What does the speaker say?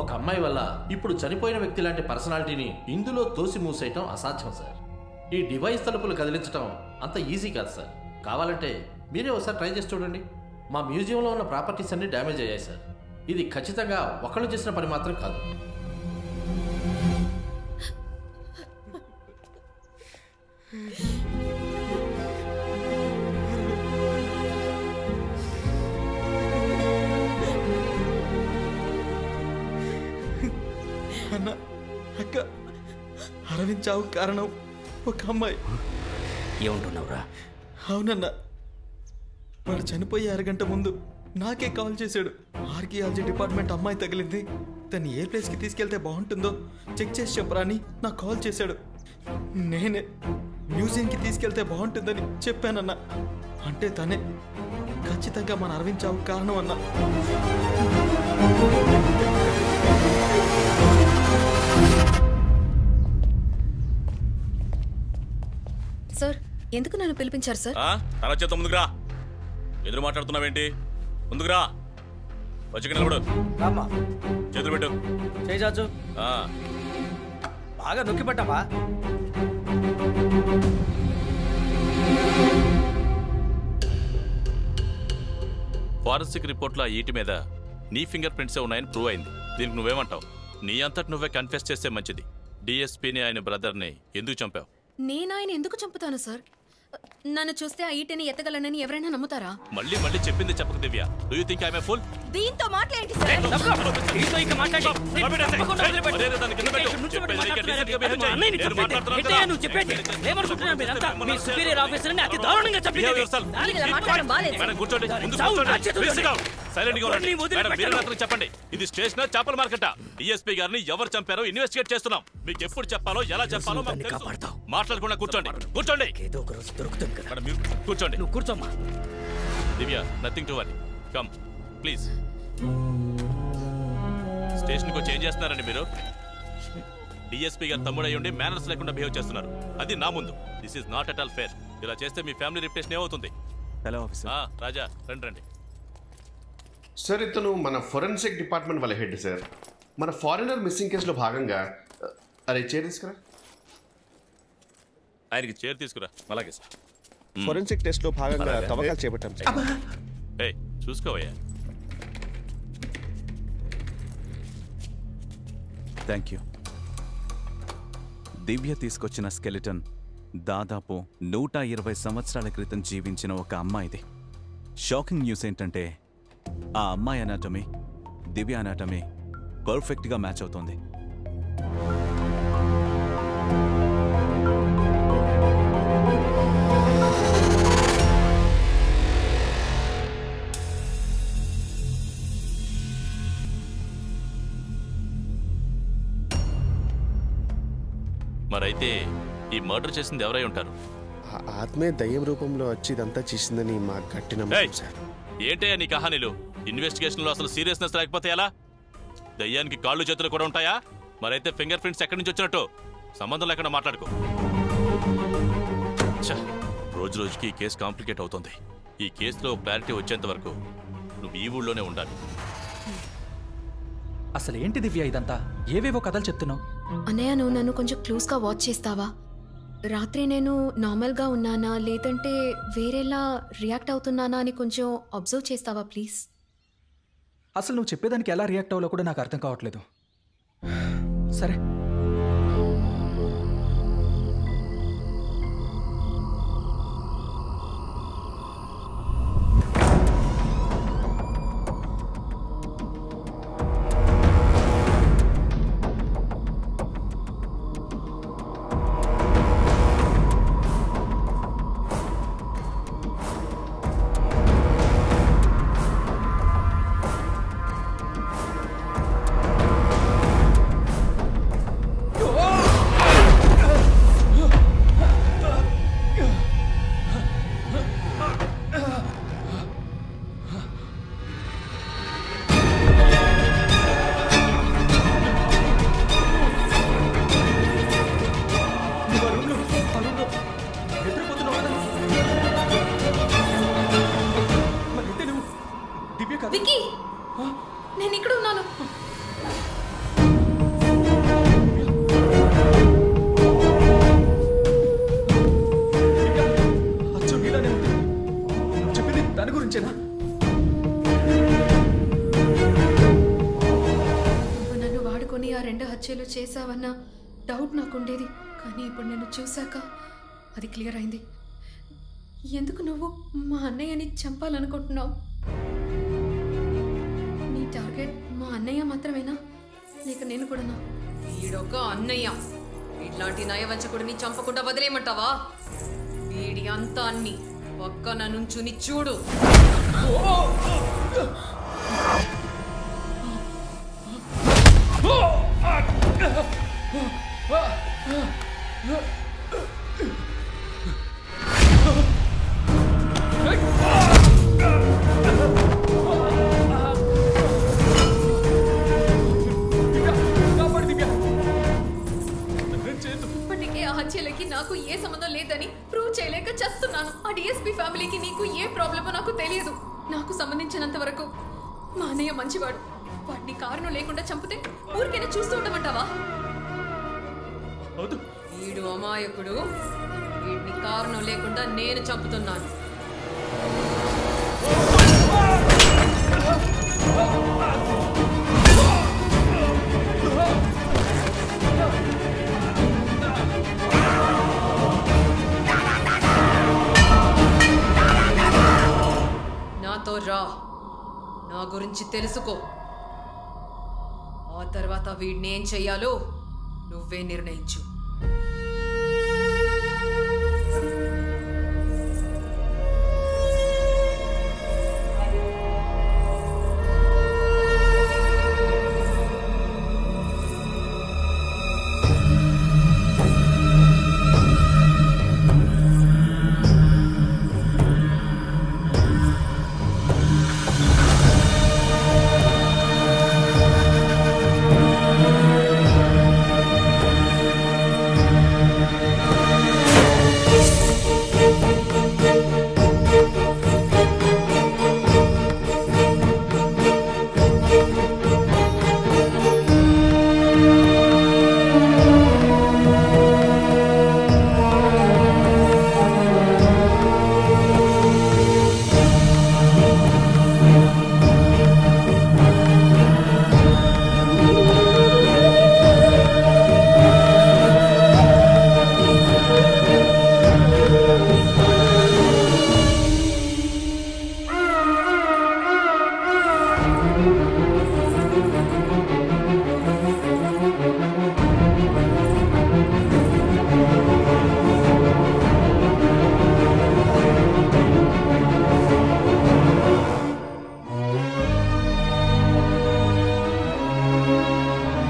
ఒక అమ్మాయి వల్ల ఇప్పుడు చనిపోయిన వ్యక్తి లాంటి పర్సనాలిటీని ఇందులో తోసి మూసేయటం అసాధ్యం సార్. ఈ డివైస్ తలుపులు కదిలించడం అంత ఈజీ కాదు సార్. కావాలంటే మీరే ఒకసారి ట్రై చేసి చూడండి. మా మ్యూజియంలో ఉన్న ప్రాపర్టీస్ అన్ని డ్యామేజ్ అయ్యాయి సార్. ఇది ఖచ్చితంగా ఒకళ్ళు చేసిన పని మాత్రం కాదు. అన్న అక్క అరవింద్ చావు కారణం ఒక అమ్మాయి. ఏమంటున్నావురా? అవునన్నా, వాడు చనిపోయే అరగంట ముందు నాకే కాల్ చేశాడు. ఆర్కియాలజీ డిపార్ట్మెంట్ అమ్మాయి తగిలింది, తను ఏ ప్లేస్కి తీసుకెళ్తే బాగుంటుందో చెక్ చేసి చెప్పరా అని నాకు కాల్ చేశాడు. నేనే మ్యూజియంకి తీసుకెళ్తే బాగుంటుందని చెప్పానన్నా. అంటే తనే ఖచ్చితంగా మన అరవింద్ చావు కారణం అన్నా. సార్, ఎందుకు నన్ను పిలిపించారు సార్? అలా చేత ముందుకురా. ఎదురు మాట్లాడుతున్నావేంటి? ముందుకురా. వచ్చి నిలబడు. చేతులు పెట్టు. చేజాచు బాగా నొక్కి పట్టావా? ఫారెన్సిక్ రిపోర్ట్లో ఆ ఈటి మీద నీ ఫింగర్ ప్రింట్సే ఉన్నాయని ప్రూవ్ అయింది. దీనికి నువ్వేమంటావు? నీ అంతటి నువ్వే కన్ఫెస్ చేస్తే మంచిది. డిఎస్పీని ఆయన బ్రదర్ని ఎందుకు చంపావు? నేను ఆయన ఎందుకు చంపుతాను సార్? నన్ను చూస్తే ఆ ఈటని ఎత్తగలనని ఎవరైనా నమ్ముతారా? మళ్ళీ మళ్ళీ చెప్పింది చెప్పక Divya. Do you think I am a fool? దీంతో మాట్లాడండి సార్. దీంతో ఇక మాట్లాడి నువ్వు చెప్పేది ఏమనుకుంటున్నావు? మీరంతా మీ సుపీరియర్ ఆఫీసర్ని అతి దారుణంగా చంపారు. చెప్పండి, ఇది స్టేషన్ చేపల మార్కెట్. డిఎస్పీ గారిని ఎవరు చంపారో ఇన్వెస్టిగేట్ చేస్తున్నాం. మీకు ఎప్పుడు చెప్పాలో ఎలా చెప్పాలో మాట్లాడకుండా కూర్చోండి. కూర్చోండి. ఏదో ఒక రోజు దొరుకుతుంది కదా. కూర్చోండి. నువ్వు కూర్చోమ్మా. Divya, nothing to worry. Come please. స్టేషన్కి వచ్చి ఏం చేస్తున్నారండి మీరు? డిఎస్పీ గారు తమ్ముడు అయ్యుండి మేనర్స్ లేకుండా బిహేవ్ చేస్తున్నారు. అది నా ముందు. This is not at all fair. ఇలా చేస్తే మీ ఫ్యామిలీ రిప్యుటేషన్ ఏమవుతుంది? Hello officer. రాజా, రండి. సార్, ఇతను మన ఫోరెన్సిక్ డిపార్ట్మెంట్ వాళ్ళ హెడ్ సార్. మన ఫారినర్ మిస్సింగ్ కేసులో భాగంగా అరే చైర్ తీసుకురా. ఆయనకి చైర్ తీసుకురా. అలాగే సార్. ఫోరెన్సిక్ టెస్ట్ లో భాగంగా తవ్వకాలు చేపట్టాం సార్. చూసుకోవయ్యా. Thank you. దివ్య తీసుకొచ్చిన స్కెలిటన్ దాదాపు 120 సంవత్సరాల క్రితం జీవించిన ఒక అమ్మాయిది. షాకింగ్ న్యూస్ ఏంటంటే ఆ అమ్మాయి అనాటమీ దివ్య అనాటమీ పర్ఫెక్ట్గా మ్యాచ్ అవుతుంది. మరైతే ఈ మర్డర్ చేసింది ఎవరై ఉంటారు? ఆత్మే దయ్యం రూపంలో వచ్చి ఇదంతా చేసిందని మా గట్టి నమ్మకం సార్. ఏంటయ్యా నీ కహానీలు? ఇన్వెస్టిగేషన్ లో అసలు సీరియస్నెస్ లేకపోతే ఎలా? దయ్యానికి కాళ్ళు చేతులు కూడా ఉంటాయా? మరైతే ఫింగర్ ప్రింట్స్ ఎక్కడి నుంచి వచ్చినట్టు? సంబంధం లేకుండా మాట్లాడుకో. రోజు రోజుకి ఈ కేసు కాంప్లికేట్ అవుతుంది. ఈ కేసులో క్లారిటీ వచ్చేంత వరకు నువ్వు ఈ ఊళ్ళోనే ఉండాలి. అసలు ఏంటి దివ్య ఇదంతా? ఏవేవో కథలు చెప్తున్నావు. అన్నయ్య, నువ్వు నన్ను కొంచెం క్లోజ్గా వాచ్ చేస్తావా? రాత్రి నేను నార్మల్గా ఉన్నానా లేదంటే వేరేలా రియాక్ట్ అవుతున్నానా అని కొంచెం అబ్జర్వ్ చేస్తావా ప్లీజ్? అసలు నువ్వు చెప్పేదానికి ఎలా రియాక్ట్ అవ్వాలో కూడా నాకు అర్థం కావట్లేదు. సరే, విక్కీ, నేను ఇక్కడ ఉన్నాను. గురించేనా? నువ్వు నన్ను వాడుకొని ఆ 2 హత్యలు చేశావన్న డౌట్ నాకుండేది. కానీ ఇప్పుడు నేను చూశాక అది క్లియర్ అయింది. ఎందుకు నువ్వు మా అన్నయ్యని చంపాలనుకుంటున్నావు? నీ టార్గెట్ మా అన్నయ్య మాత్రమేనా, లేక నేను కూడానా? వీడొక అన్నయ్య. ఇట్లాంటి నయవంచకుడిని చంపకుండా వదిలేయమంటావా? వీడి అంతా అన్ని పక్కన నుంచుని చూడు. ఇప్పటికే ఆ హత్యలకి నాకు ఏ సంబంధం లేదని ప్రూవ్ చేయలేక చేస్తున్నాను. ఆ డిఎస్పీ ఫ్యామిలీకి నీకు ఏ ప్రాబ్లమో నాకు తెలియదు. నాకు సంబంధించినంత వరకు మా అన్నయ్య మంచివాడు. వాడిని కారణం లేకుండా చంపితే ఊరికైనా చూస్తూ ఉండమంటావా? వీడు అమాయకుడు. వీడిని కారణం లేకుండా నేను చంపుతున్నాను. నాతో రా, నా గురించి తెలుసుకో. ఆ తర్వాత వీడిని ఏం చెయ్యాలో నువ్వే నిర్ణయించు.